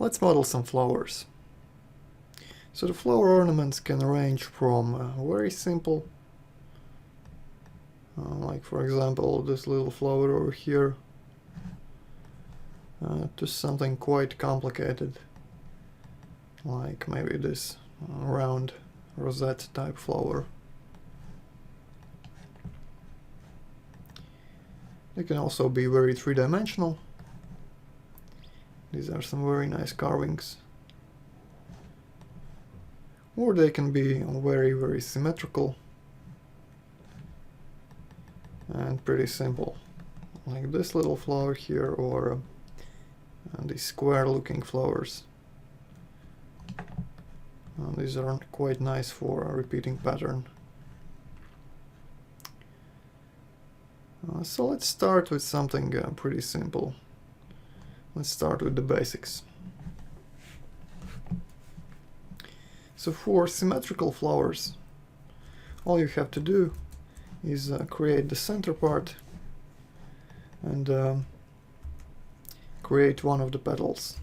Let's model some flowers. So the flower ornaments can range from very simple, like for example this little flower over here, to something quite complicated, like maybe this round rosette type flower. They can also be very three-dimensional. These are some very nice carvings. Or they can be very symmetrical and pretty simple, like this little flower here, or these square looking flowers. These are quite nice for a repeating pattern. So let's start with something pretty simple. Let's start with the basics. So for symmetrical flowers, all you have to do is create the center part and create one of the petals.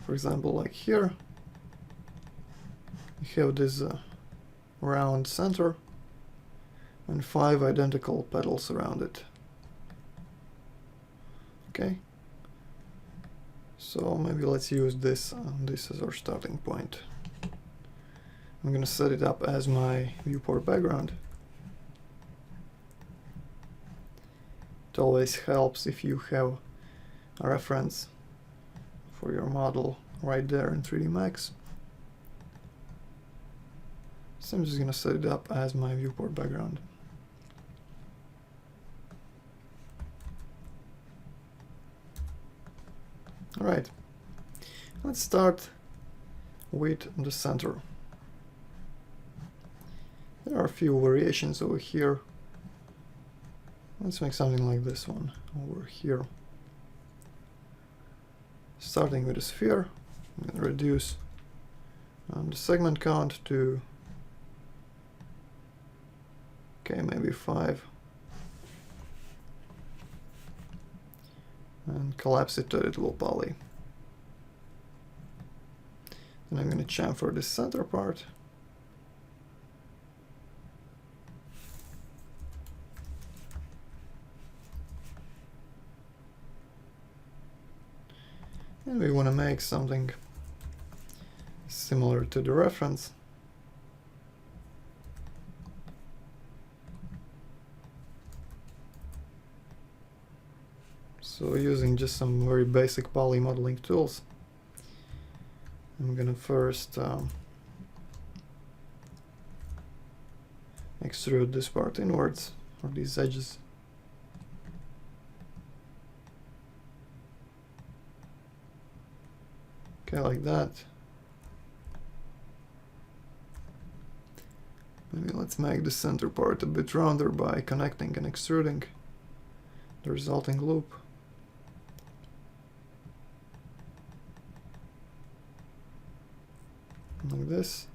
For example, like here, you have this round center and 5 identical petals around it. Okay, so maybe let's use this as our starting point. I'm gonna set it up as my viewport background. It always helps if you have a reference for your model right there in 3D Max. So I'm just gonna set it up as my viewport background. Alright, let's start with the center. There are a few variations over here. Let's make something like this one over here. Starting with a sphere, I'm going to reduce the segment count to, okay, maybe 5. And collapse it to a little poly. Then I'm going to chamfer this center part. And we want to make something similar to the reference. So using just some very basic poly modeling tools, I'm gonna first extrude this part inwards, or these edges. Okay, like that. Maybe let's make the center part a bit rounder by connecting and extruding the resulting loop. Like this.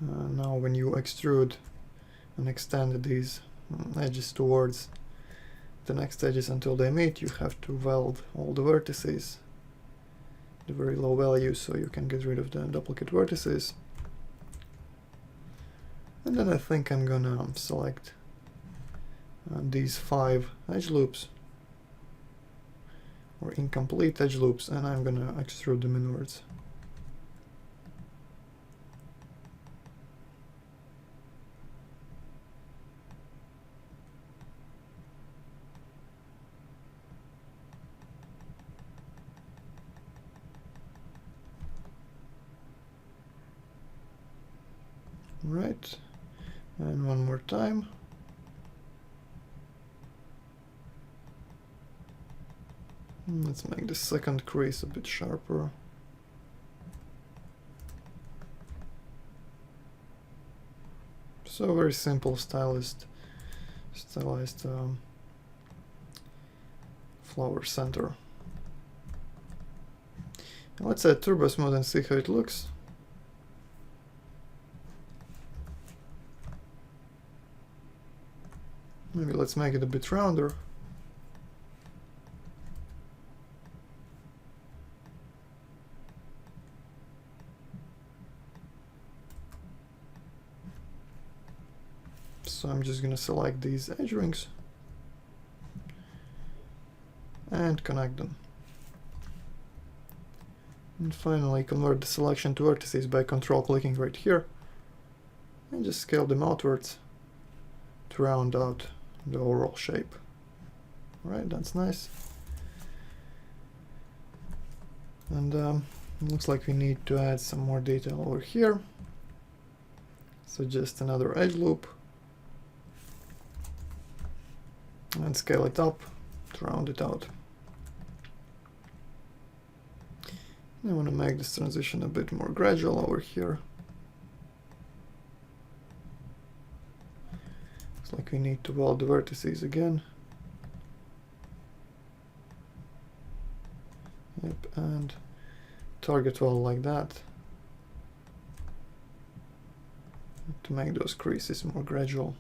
Now when you extrude and extend these edges towards the next edges until they meet, you have to weld all the vertices, the very low values, so you can get rid of the duplicate vertices. And then I think I'm gonna select these 5 edge loops, or incomplete edge loops, and I'm gonna extrude them inwards. Right, and one more time. Let's make the second crease a bit sharper. So very simple stylized flower center. Now let's add turbo smooth and see how it looks. Maybe let's make it a bit rounder. So I'm just gonna select these edge rings and connect them. And finally convert the selection to vertices by control clicking right here and just scale them outwards to round out the overall shape. Alright, that's nice. And looks like we need to add some more detail over here. So just another edge loop and scale it up to round it out. I want to make this transition a bit more gradual over here. Looks like we need to weld the vertices again. Yep, and target weld like that to make those creases more gradual,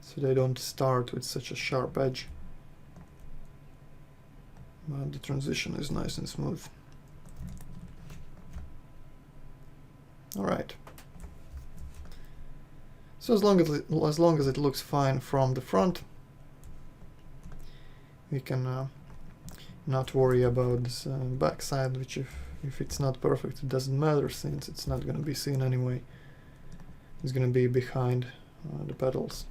so they don't start with such a sharp edge, but the transition is nice and smooth. Alright, so as long as it looks fine from the front, we can not worry about this backside, which if it's not perfect, it doesn't matter, since it's not going to be seen anyway. It's going to be behind the petals.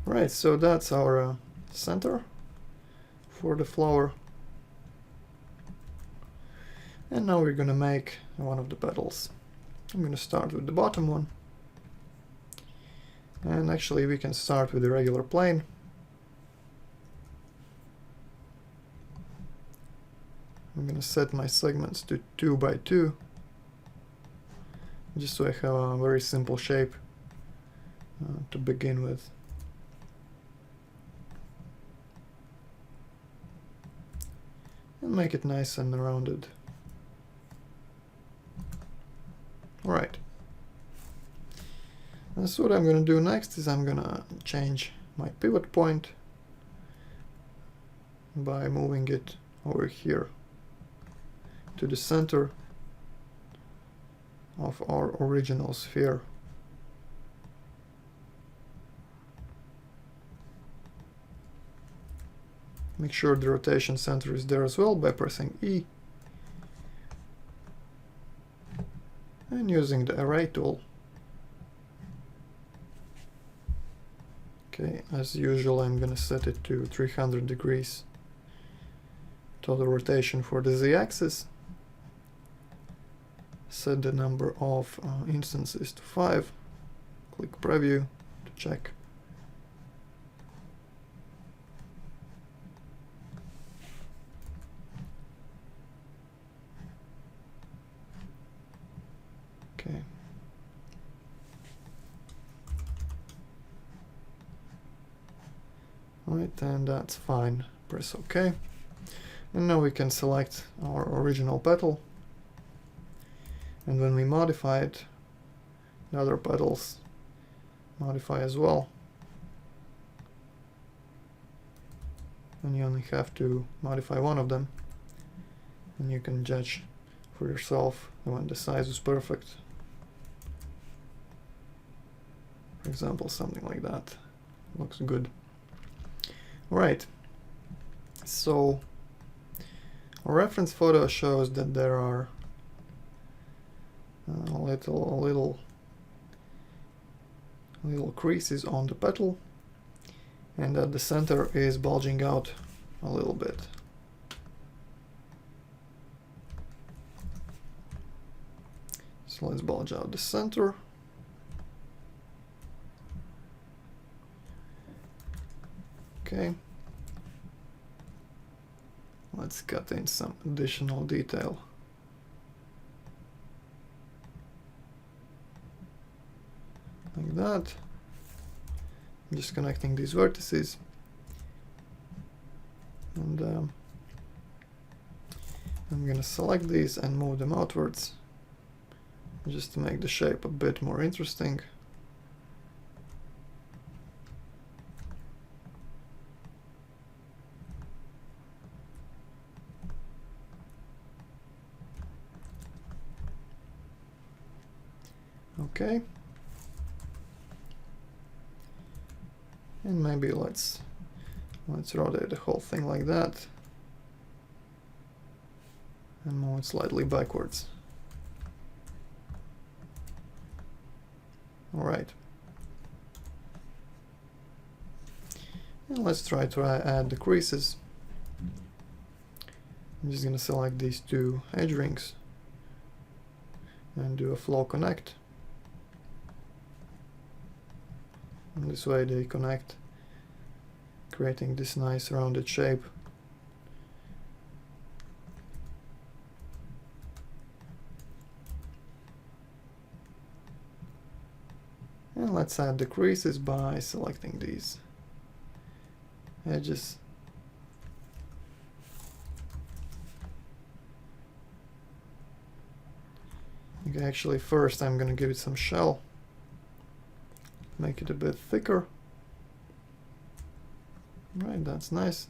Right, so that's our center for the flower. And now we're going to make one of the petals. I'm going to start with the bottom one. And actually we can start with the regular plane. I'm going to set my segments to 2 by 2, just so I have a very simple shape to begin with. And make it nice and rounded. Alright. So what I'm going to do next is I'm going to change my pivot point by moving it over here to the center of our original sphere. Make sure the rotation center is there as well by pressing E and using the array tool. Okay, as usual I'm gonna set it to 300 degrees total rotation for the z-axis. Set the number of instances to 5, click preview to check. Okay. Alright, and that's fine. Press OK. And now we can select our original petal. And when we modify it, the other petals modify as well. And you only have to modify one of them. And you can judge for yourself when the size is perfect. For example, something like that. Looks good. Alright. So, our reference photo shows that there are little creases on the petal, and that the center is bulging out a little bit. So let's bulge out the center. Okay. Let's cut in some additional detail. Like that. I'm just connecting these vertices. And I'm gonna select these and move them outwards, just to make the shape a bit more interesting. Okay. And maybe let's rotate the whole thing like that and move it slightly backwards. All right. And let's try to add the creases. I'm just gonna select these two edge rings and do a flow connect. And this way they connect, creating this nice rounded shape. And let's add the creases by selecting these edges. Okay, actually first I'm gonna give it some shell, make it a bit thicker. Right, that's nice.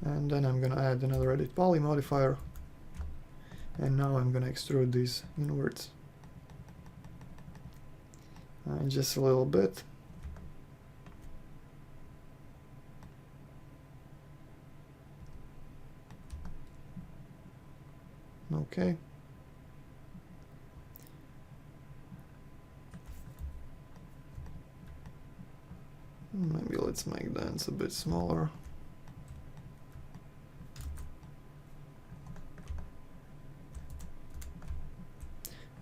And then I'm gonna add another edit poly modifier, and now I'm gonna extrude these inwards. Just a little bit. Okay. Maybe let's make the ends a bit smaller.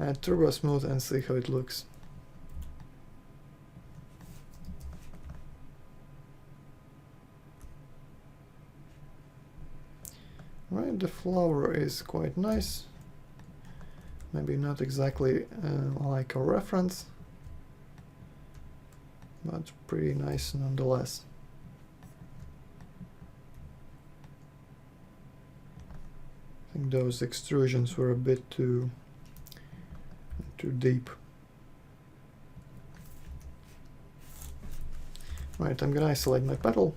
Add Turbo Smooth and see how it looks. Right, the flower is quite nice. Maybe not exactly like a reference, but pretty nice nonetheless. I think those extrusions were a bit too deep. Right, I'm gonna isolate my petal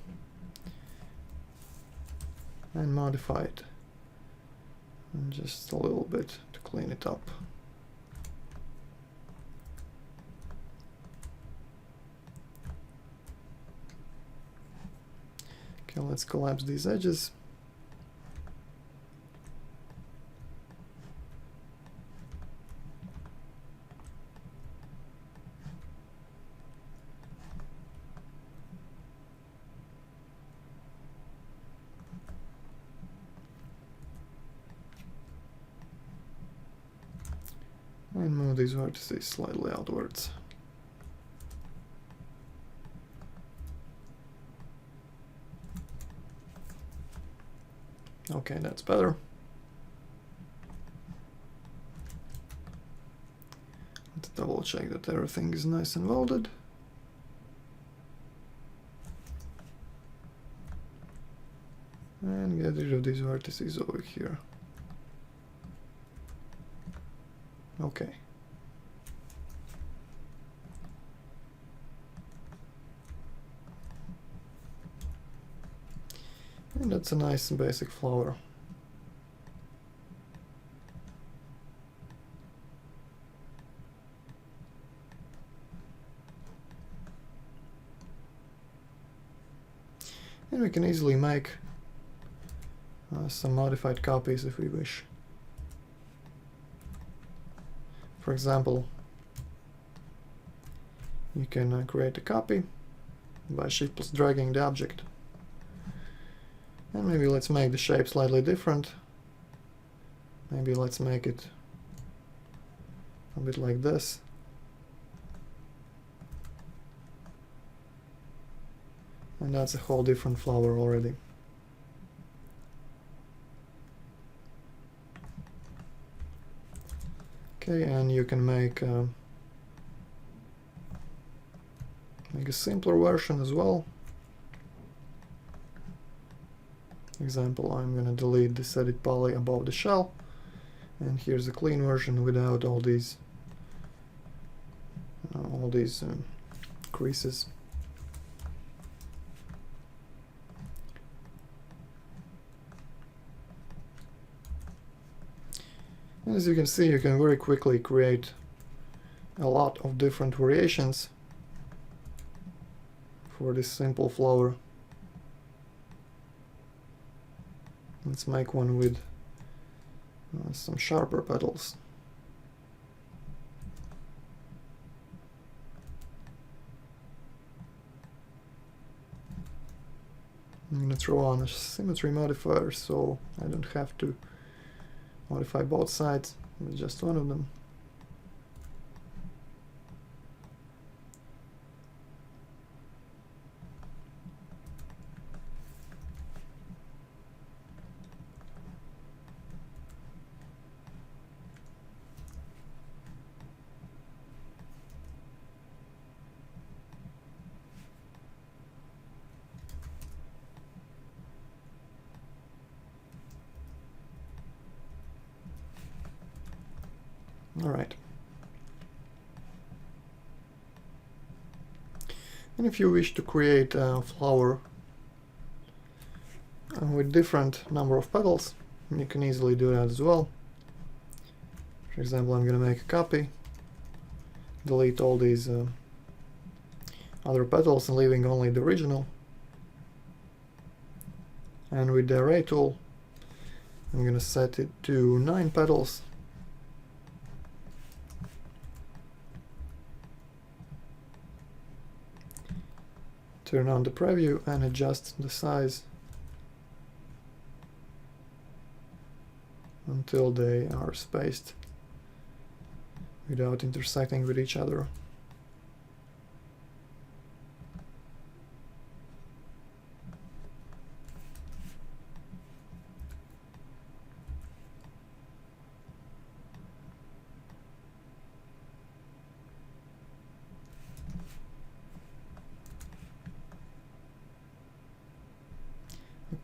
and modify it, and just a little bit to clean it up. Okay, let's collapse these edges. And move these vertices slightly outwards. Okay, that's better. Let's double check that everything is nice and welded. And get rid of these vertices over here. Okay. And that's a nice and basic flower. And we can easily make some modified copies if we wish. For example, you can create a copy by shift plus dragging the object. And maybe let's make the shape slightly different. Maybe let's make it a bit like this. And that's a whole different flower already. Okay, and you can make a simpler version as well. Example, I'm gonna delete this edit poly above the shell, and here's a clean version without all these creases. As you can see, you can very quickly create a lot of different variations for this simple flower. Let's make one with some sharper petals. I'm going to throw on a symmetry modifier so I don't have to modify both sides with just one of them. Alright. And if you wish to create a flower with different number of petals, you can easily do that as well. For example, I'm going to make a copy, delete all these other petals and leaving only the original. And with the array tool, I'm going to set it to 9 petals. Turn on the preview and adjust the size until they are spaced without intersecting with each other.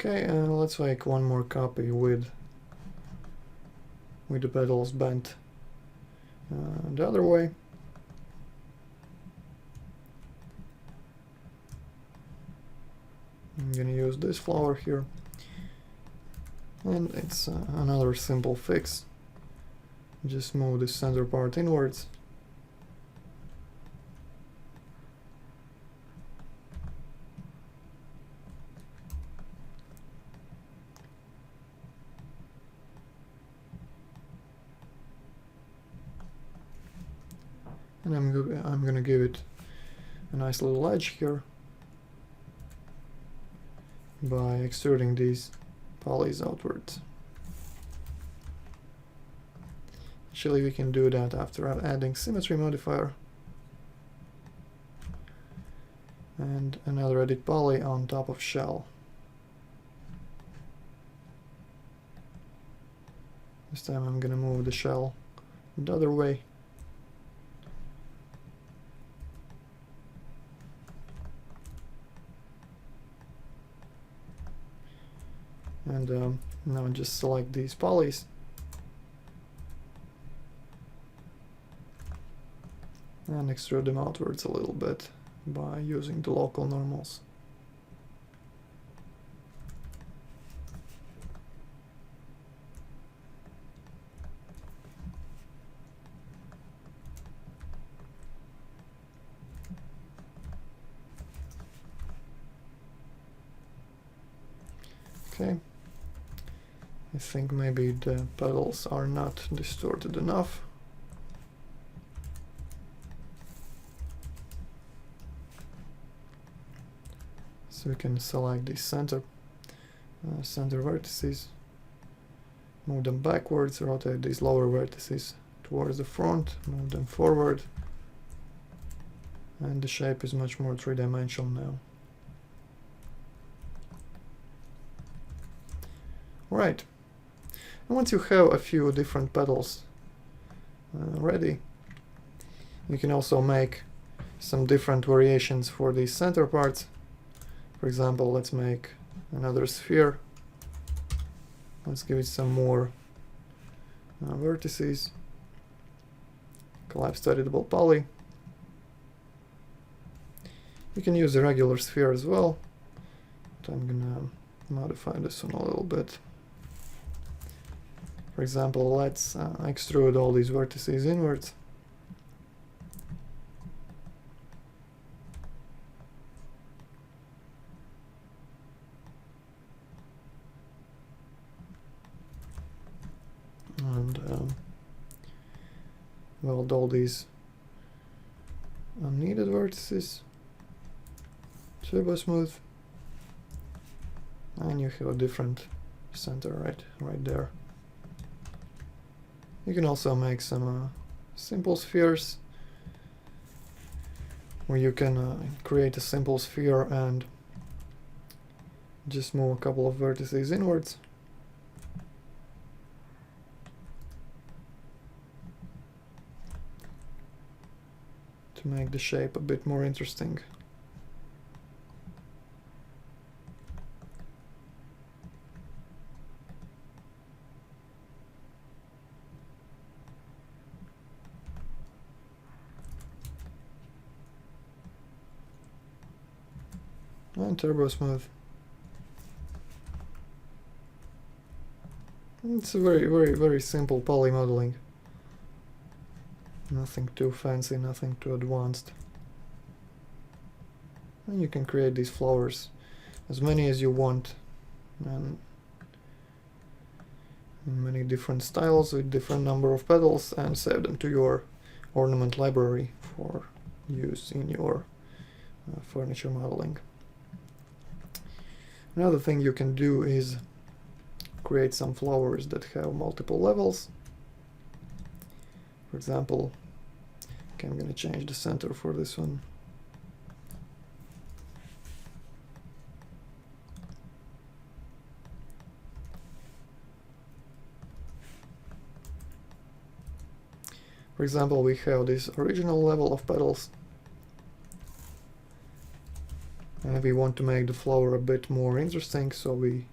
Okay, let's make one more copy with the petals bent the other way. I'm gonna use this flower here, and it's another simple fix. Just move the center part inwards. And I'm going to give it a nice little edge here by extruding these polys outwards. Actually, we can do that after adding symmetry modifier and another edit poly on top of shell. This time I'm going to move the shell the other way. And now just select these polys and extrude them outwards a little bit by using the local normals. Okay. I think maybe the petals are not distorted enough. So we can select the center vertices, move them backwards, rotate these lower vertices towards the front, move them forward, and the shape is much more three-dimensional now. Right. And once you have a few different petals ready, you can also make some different variations for these center parts. For example, let's make another sphere. Let's give it some more vertices. Collapsed editable poly. You can use a regular sphere as well, but I'm gonna modify this one a little bit. For example, let's extrude all these vertices inwards. And weld all these unneeded vertices. Turbo smooth. And you have a different center right there. You can also make some simple spheres, where you can create a simple sphere and just move a couple of vertices inwards. To make the shape a bit more interesting. And turbo smooth. It's a very simple poly modeling. Nothing too fancy, nothing too advanced. And you can create these flowers as many as you want, and in many different styles with different number of petals, and save them to your ornament library for use in your furniture modeling. Another thing you can do is create some flowers that have multiple levels. For example, okay, I'm going to change the center for this one. For example, we have this original level of petals, and we want to make the flower a bit more interesting, so we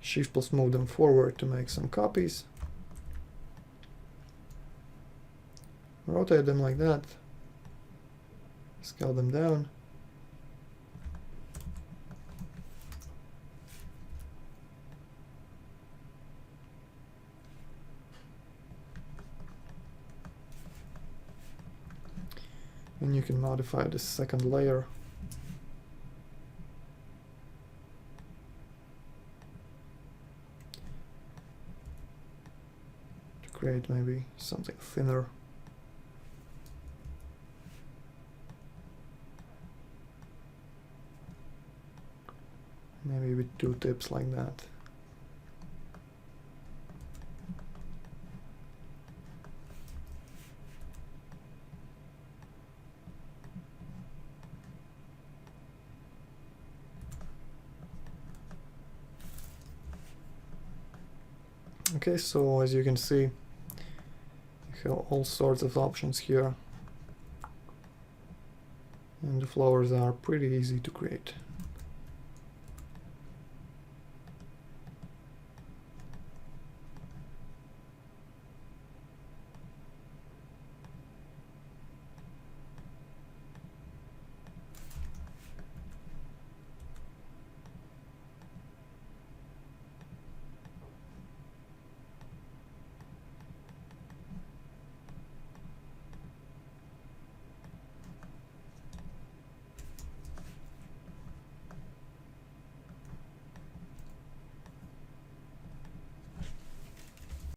shift plus move them forward to make some copies. Rotate them like that. Scale them down. And you can modify the second layer. To create maybe something thinner. Maybe with two tips like that. Okay, so as you can see, you have all sorts of options here, and the flowers are pretty easy to create.